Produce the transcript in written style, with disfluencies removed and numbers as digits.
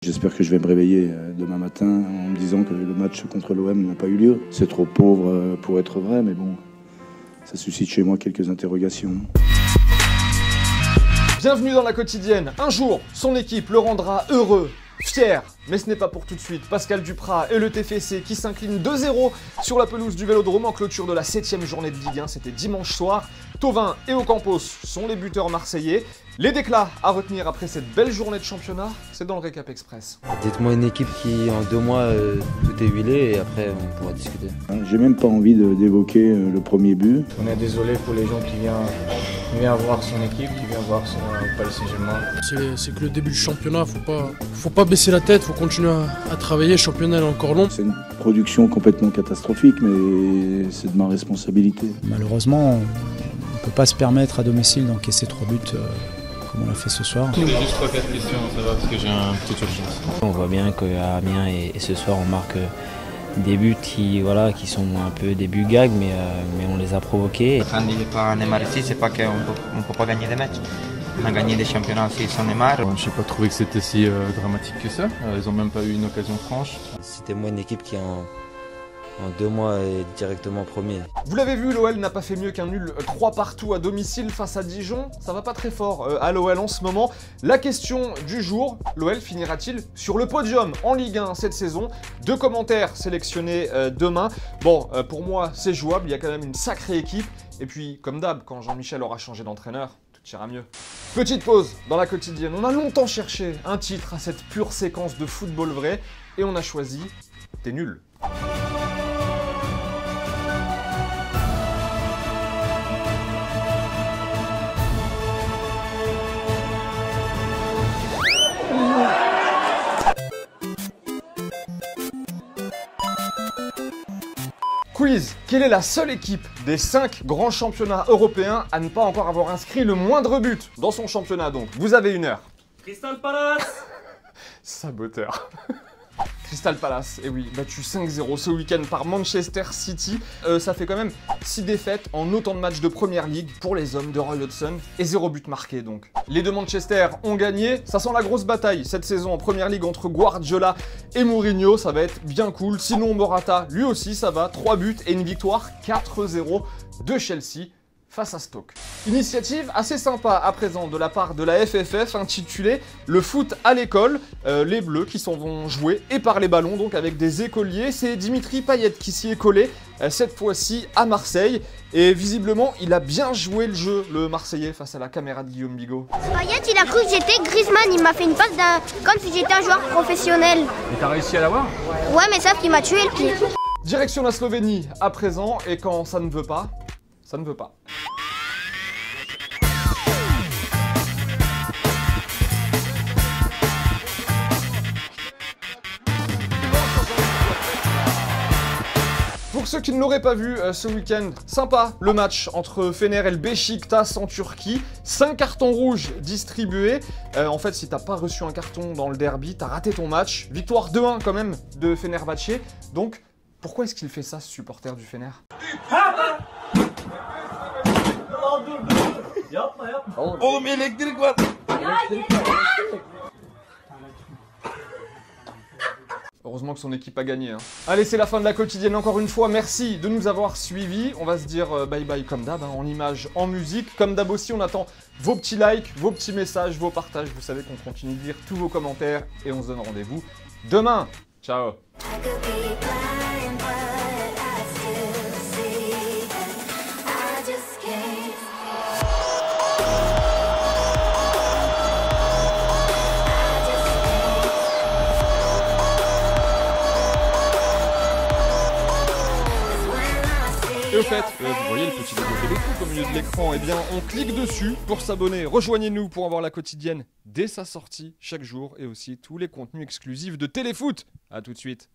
J'espère que je vais me réveiller demain matin en me disant que le match contre l'OM n'a pas eu lieu. C'est trop pauvre pour être vrai, mais bon, ça suscite chez moi quelques interrogations. Bienvenue dans la quotidienne. Un jour, son équipe le rendra heureux, fier. Mais ce n'est pas pour tout de suite. Pascal Duprat et le TFC qui s'inclinent 2-0 sur la pelouse du Vélodrome en clôture de la 7e journée de Ligue 1. C'était dimanche soir. Thauvin et Ocampos sont les buteurs marseillais. Les déclats à retenir après cette belle journée de championnat, c'est dans le Récap Express. Dites-moi une équipe qui, en 2 mois, tout est huilé et après on pourra discuter. J'ai même pas envie d'évoquer le premier but. On est désolé pour les gens qui viennent voir son équipe, qui viennent voir son Paris Saint-Germain. C'est que le début du championnat, faut pas baisser la tête, faut continuer à travailler, le championnat est encore long. C'est une production complètement catastrophique, mais c'est de ma responsabilité. Malheureusement, on ne peut pas se permettre à domicile d'encaisser 3 buts comme on l'a fait ce soir. Juste 3-4 questions, ça va, parce que j'ai une petite urgence. On voit bien qu'à Amiens et ce soir on marque des buts qui sont un peu des buts gags, mais on les a provoqués. Quand il n'est pas Neymar ici, c'est pas qu'on ne peut pas gagner des matchs. On a gagné des championnats aussi sans Neymar. Je n'ai pas trouvé que c'était si dramatique que ça. Ils n'ont même pas eu une occasion franche. C'était moi une équipe qui en 2 mois est directement premier. Vous l'avez vu, l'OL n'a pas fait mieux qu'un nul 3-partout à domicile face à Dijon. Ça va pas très fort à l'OL en ce moment. La question du jour, l'OL finira-t-il sur le podium en Ligue 1 cette saison? 2 commentaires sélectionnés demain. Bon, pour moi, c'est jouable. Il y a quand même une sacrée équipe. Et puis, comme d'hab, quand Jean-Michel aura changé d'entraîneur, tout ira mieux. Petite pause dans la quotidienne. On a longtemps cherché un titre à cette pure séquence de football vrai. Et on a choisi « T'es nul ». Quiz, quelle est la seule équipe des 5 grands championnats européens à ne pas encore avoir inscrit le moindre but dans son championnat donc? Vous avez 1 heure. Crystal Palace. Saboteur. Crystal Palace, et oui, battu 5-0 ce week-end par Manchester City. Ça fait quand même 6 défaites en autant de matchs de Première Ligue pour les hommes de Roy Hodgson et 0 but marqué donc. Les 2 Manchester ont gagné, ça sent la grosse bataille cette saison en Première Ligue entre Guardiola et Mourinho, ça va être bien cool. Sinon Morata, lui aussi ça va, 3 buts et une victoire 4-0 de Chelsea face à Stoke. Initiative assez sympa à présent de la part de la FFF intitulée « Le foot à l'école ». Les Bleus qui s'en vont jouer et par les ballons donc avec des écoliers. C'est Dimitri Payet qui s'y est collé cette fois-ci à Marseille. Et visiblement il a bien joué le jeu, le Marseillais, face à la caméra de Guillaume Bigot. Payet il a cru que j'étais Griezmann, il m'a fait une passe comme si j'étais un joueur professionnel. Et t'as réussi à l'avoir? Ouais mais sauf qu'il m'a tué le pied. Direction la Slovénie à présent et quand ça ne veut pas, ça ne veut pas. Pour ceux qui ne l'auraient pas vu ce week-end, sympa le match entre Fener et le Beşiktaş en Turquie. 5 cartons rouges distribués. En fait, si t'as pas reçu un carton dans le derby, t'as raté ton match. Victoire 2-1 quand même de Fenerbahçe. Donc, pourquoi est-ce qu'il fait ça, ce supporter du Fener? Oğlum elektrik var. Heureusement que son équipe a gagné. Hein. Allez, c'est la fin de la quotidienne encore une fois. Merci de nous avoir suivis. On va se dire bye bye comme d'hab, hein, en images, en musique. Comme d'hab aussi, on attend vos petits likes, vos petits messages, vos partages. Vous savez qu'on continue de lire tous vos commentaires et on se donne rendez-vous demain. Ciao. Et au fait, vous voyez le petit logo téléfoot au milieu de l'écran, eh bien on clique dessus pour s'abonner. Rejoignez-nous pour avoir la quotidienne dès sa sortie chaque jour et aussi tous les contenus exclusifs de Téléfoot. A tout de suite.